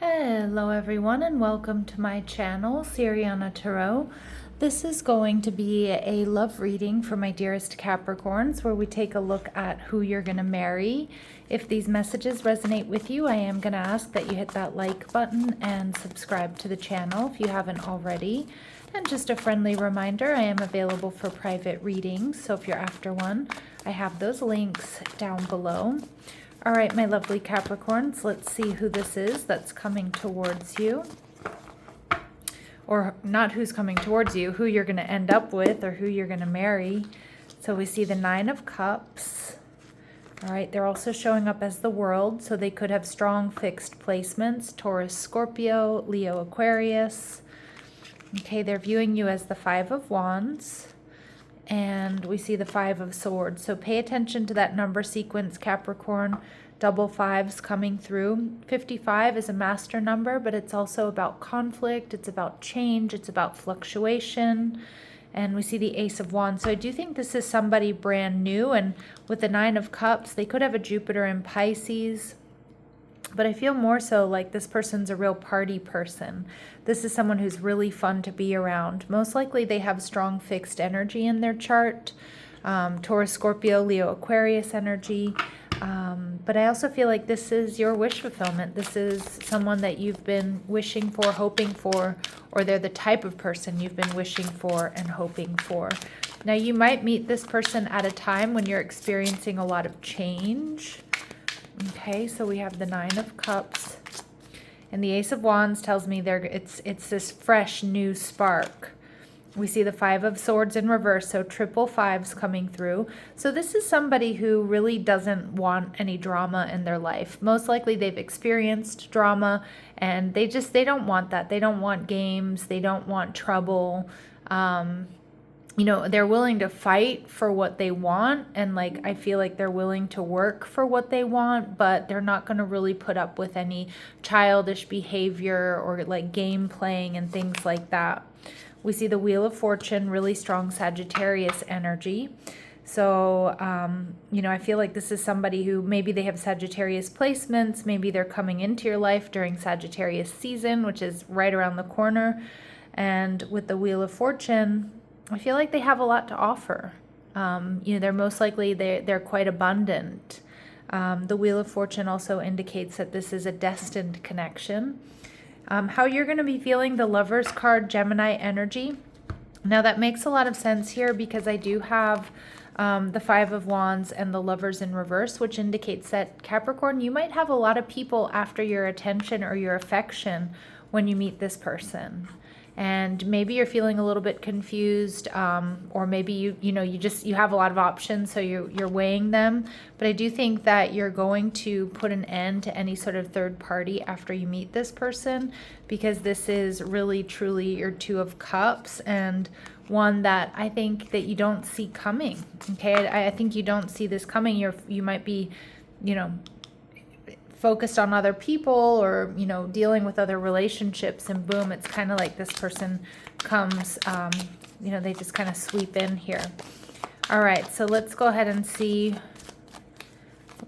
Hello everyone and welcome to my channel, Sirianatarot. This is going to be a love reading for my dearest Capricorns where we take a look at who you're going to marry. If these messages resonate with you, I am going to ask that you hit that like button and subscribe to the channel if you haven't already. And just a friendly reminder, I am available for private readings, so if you're after one, I have those links down below. All right, my lovely Capricorns, let's see who this is that's coming towards you. Or not who's coming towards you, who you're going to end up with or who you're going to marry. So we see the Nine of Cups. All right, they're also showing up as the World, so they could have strong fixed placements. Taurus, Scorpio, Leo, Aquarius. Okay, they're viewing you as the Five of Wands. And we see the Five of Swords. So pay attention to that number sequence, Capricorn. Double fives coming through. 55 is a master number, but it's also about conflict. It's about change. It's about fluctuation. And we see the Ace of Wands. So I do think this is somebody brand new. And with the Nine of Cups, they could have a Jupiter in Pisces. But I feel more so like this person's a real party person. This is someone who's really fun to be around. Most likely they have strong fixed energy in their chart. Taurus, Scorpio, Leo, Aquarius energy. But I also feel like this is your wish fulfillment. This is someone that you've been wishing for, hoping for, or they're the type of person you've been wishing for and hoping for. Now you might meet this person at a time when you're experiencing a lot of change. Okay, so we have the Nine of Cups, and the Ace of Wands tells me it's this fresh new spark. We see the Five of Swords in reverse, so triple fives coming through. So this is somebody who really doesn't want any drama in their life. Most likely they've experienced drama, and they don't want that. They don't want games. They don't want trouble. You know, they're willing to fight for what they want, and like I feel like they're willing to work for what they want, but they're not going to really put up with any childish behavior or like game playing and things like that. We see the Wheel of Fortune, really strong Sagittarius energy. So, you know, I feel like this is somebody who maybe they have Sagittarius placements, maybe they're coming into your life during Sagittarius season, which is right around the corner. And with the Wheel of Fortune, I feel like they have a lot to offer. You know, they're most likely, they're quite abundant. The Wheel of Fortune also indicates that this is a destined connection. How you're going to be feeling the Lover's card, Gemini energy. Now that makes a lot of sense here because I do have the Five of Wands and the Lovers in reverse, which indicates that Capricorn, you might have a lot of people after your attention or your affection when you meet this person. And maybe you're feeling a little bit confused, or maybe you have a lot of options, so you're weighing them. But I do think that you're going to put an end to any sort of third party after you meet this person, because this is really truly your Two of Cups, and one that I think that you don't see coming. Okay, I think you don't see this coming. You might be, you know, focused on other people or, you know, dealing with other relationships, and boom, it's kind of like this person comes, you know, they just kind of sweep in here. All right, so let's go ahead and see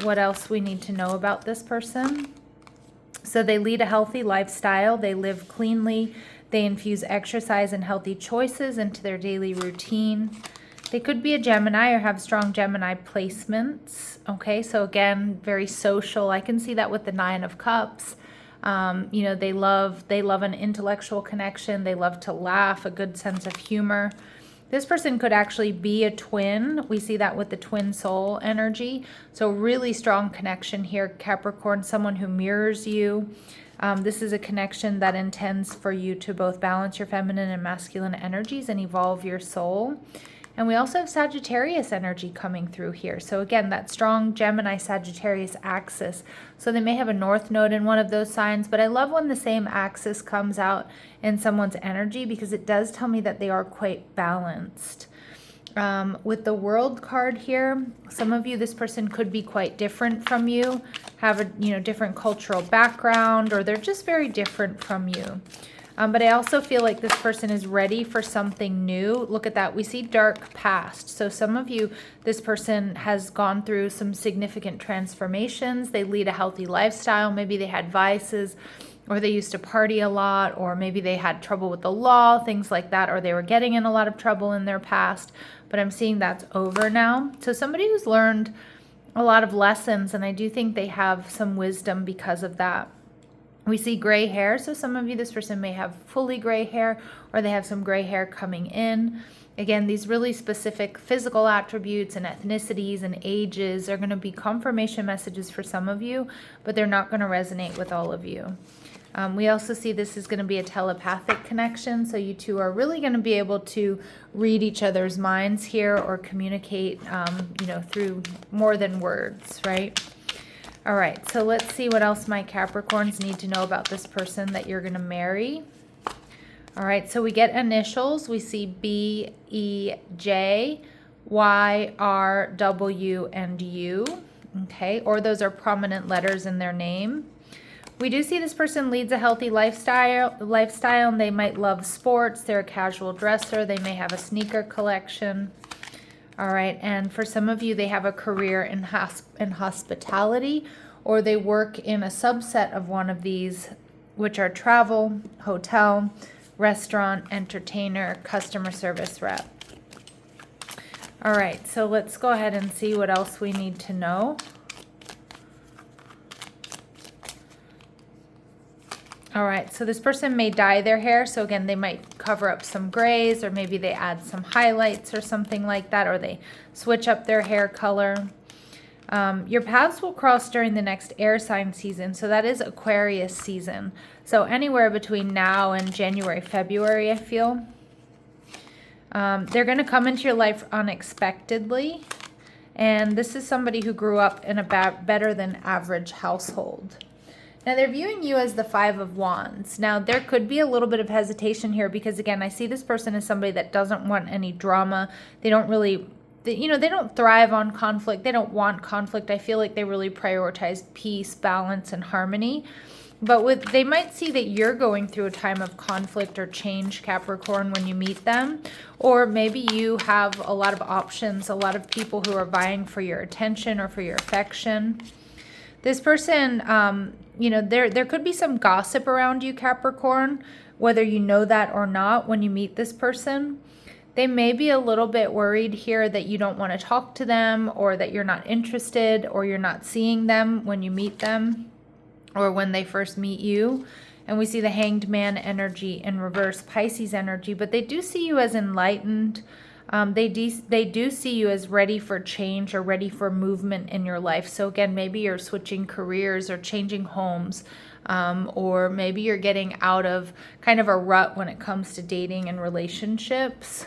what else we need to know about this person. So they lead a healthy lifestyle, they live cleanly, they infuse exercise and healthy choices into their daily routine. They could be a Gemini or have strong Gemini placements. Okay, so again, very social. I can see that with the Nine of Cups. You know, they love an intellectual connection. They love to laugh, a good sense of humor. This person could actually be a twin. We see that with the twin soul energy. So really strong connection here, Capricorn, someone who mirrors you. This is a connection that intends for you to both balance your feminine and masculine energies and evolve your soul. And we also have Sagittarius energy coming through here. So again, that strong Gemini Sagittarius axis. So they may have a north node in one of those signs, but I love when the same axis comes out in someone's energy because it does tell me that they are quite balanced. With the World card here, some of you, this person could be quite different from you, have a different cultural background, or they're just very different from you. But I also feel like this person is ready for something new. Look at that. We see dark past. So some of you, this person has gone through some significant transformations. They lead a healthy lifestyle. Maybe they had vices. or they used to party a lot, or maybe they had trouble with the law, things like that, or they were getting in a lot of trouble in their past. But I'm seeing that's over now. So somebody who's learned a lot of lessons, and I do think they have some wisdom because of that. We see gray hair, so some of you, this person may have fully gray hair, or they have some gray hair coming in. Again, these really specific physical attributes and ethnicities and ages are going to be confirmation messages for some of you, but they're not going to resonate with all of you. We also see this is going to be a telepathic connection, so you two are really going to be able to read each other's minds here, or communicate, through more than words, right? All right, so let's see what else my Capricorns need to know about this person that you're going to marry. All right, so we get initials. We see B, E, J, Y, R, W, and U. Okay, or those are prominent letters in their name. We do see this person leads a healthy lifestyle, and they might love sports. They're a casual dresser. They may have a sneaker collection. All right, and for some of you, they have a career in hospitality, or they work in a subset of one of these, which are travel, hotel, restaurant, entertainer, customer service rep. All right, so let's go ahead and see what else we need to know. All right, so this person may dye their hair. So again, they might cover up some grays, or maybe they add some highlights or something like that, or they switch up their hair color. Your paths will cross during the next air sign season. So that is Aquarius season. So anywhere between now and January, February, I feel. They're going to come into your life unexpectedly. And this is somebody who grew up in a better than average household. Now, they're viewing you as the Five of Wands. Now, there could be a little bit of hesitation here because, again, I see this person as somebody that doesn't want any drama. They don't really, they don't thrive on conflict. They don't want conflict. I feel like they really prioritize peace, balance, and harmony. But they might see that you're going through a time of conflict or change, Capricorn, when you meet them. Or maybe you have a lot of options, a lot of people who are vying for your attention or for your affection. This person, there could be some gossip around you, Capricorn, whether you know that or not when you meet this person. They may be a little bit worried here that you don't want to talk to them, or that you're not interested, or you're not seeing them when you meet them, or when they first meet you. And we see the Hanged Man energy in reverse, Pisces energy, but they do see you as enlightened. They do see you as ready for change or ready for movement in your life. So again, maybe you're switching careers or changing homes, or maybe you're getting out of kind of a rut when it comes to dating and relationships.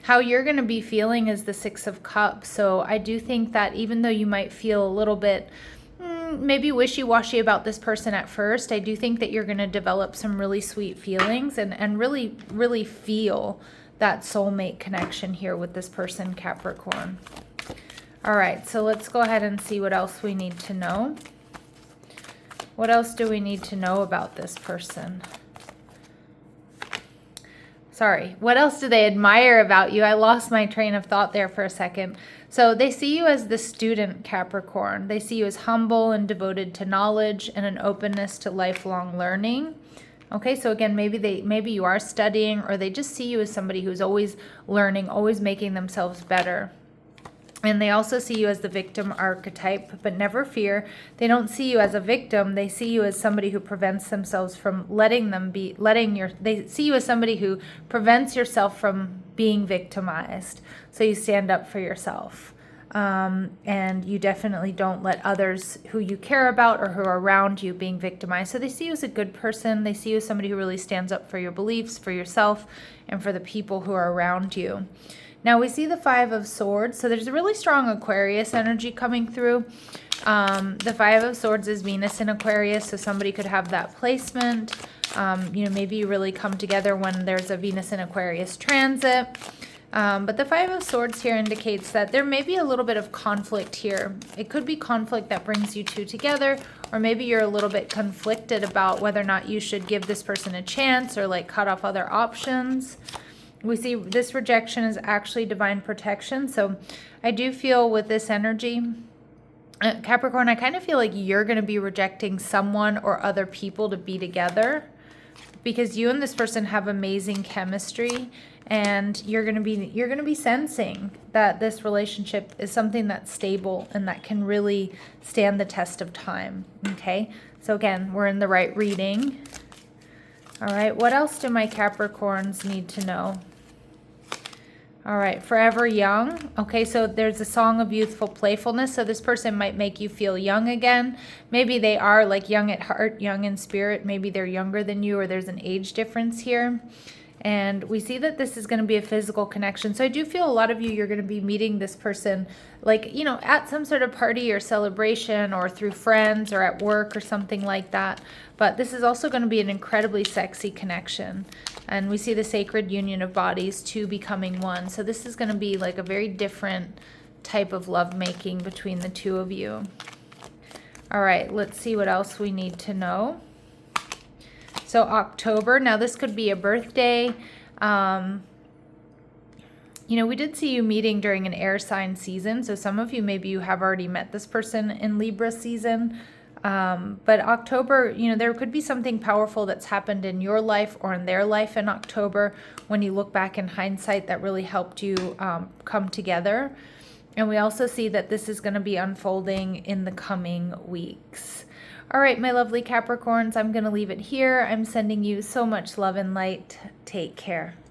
How you're going to be feeling is the Six of Cups. So I do think that even though you might feel a little bit maybe wishy-washy about this person at first, I do think that you're going to develop some really sweet feelings and really, really feel that soulmate connection here with this person, Capricorn. All right, so let's go ahead and see what else we need to know. What else do we need to know about this person? Sorry, what else do they admire about you? I lost my train of thought there for a second. So they see you as the student, Capricorn. They see you as humble and devoted to knowledge and an openness to lifelong learning. Okay, so again, maybe you are studying, or they just see you as somebody who's always learning, always making themselves better. And they also see you as the victim archetype, but never fear. They don't see you as a victim. They see you as somebody who prevents themselves from they see you as somebody who prevents yourself from being victimized. So you stand up for yourself. And you definitely don't let others who you care about or who are around you being victimized. So they see you as a good person. They see you as somebody who really stands up for your beliefs, for yourself, and for the people who are around you. Now we see the Five of Swords. So there's a really strong Aquarius energy coming through. The Five of Swords is Venus in Aquarius, so somebody could have that placement. Maybe you really come together when there's a Venus in Aquarius transit. But the Five of Swords here indicates that there may be a little bit of conflict here. It could be conflict that brings you two together, or maybe you're a little bit conflicted about whether or not you should give this person a chance or like cut off other options. We see this rejection is actually divine protection. So I do feel with this energy, Capricorn, I kind of feel like you're going to be rejecting someone or other people to be together, because you and this person have amazing chemistry, and you're going to be sensing that this relationship is something that's stable and that can really stand the test of time. Okay? So again, we're in the right reading. All right, what else do my Capricorns need to know? All right, forever young. Okay, so there's a song of youthful playfulness. So this person might make you feel young again. Maybe they are like young at heart, young in spirit. Maybe they're younger than you, or there's an age difference here. And we see that this is going to be a physical connection. So I do feel a lot of you're going to be meeting this person, like, you know, at some sort of party or celebration, or through friends, or at work, or something like that. But this is also going to be an incredibly sexy connection. And we see the sacred union of bodies, two becoming one. So this is going to be like a very different type of lovemaking between the two of you. All right, let's see what else we need to know. So October, now this could be a birthday. You know, we did see you meeting during an air sign season. So some of you, maybe you have already met this person in Libra season. But October, you know, there could be something powerful that's happened in your life or in their life in October, when you look back in hindsight, that really helped you come together. And we also see that this is going to be unfolding in the coming weeks. All right, my lovely Capricorns, I'm going to leave it here. I'm sending you so much love and light. Take care.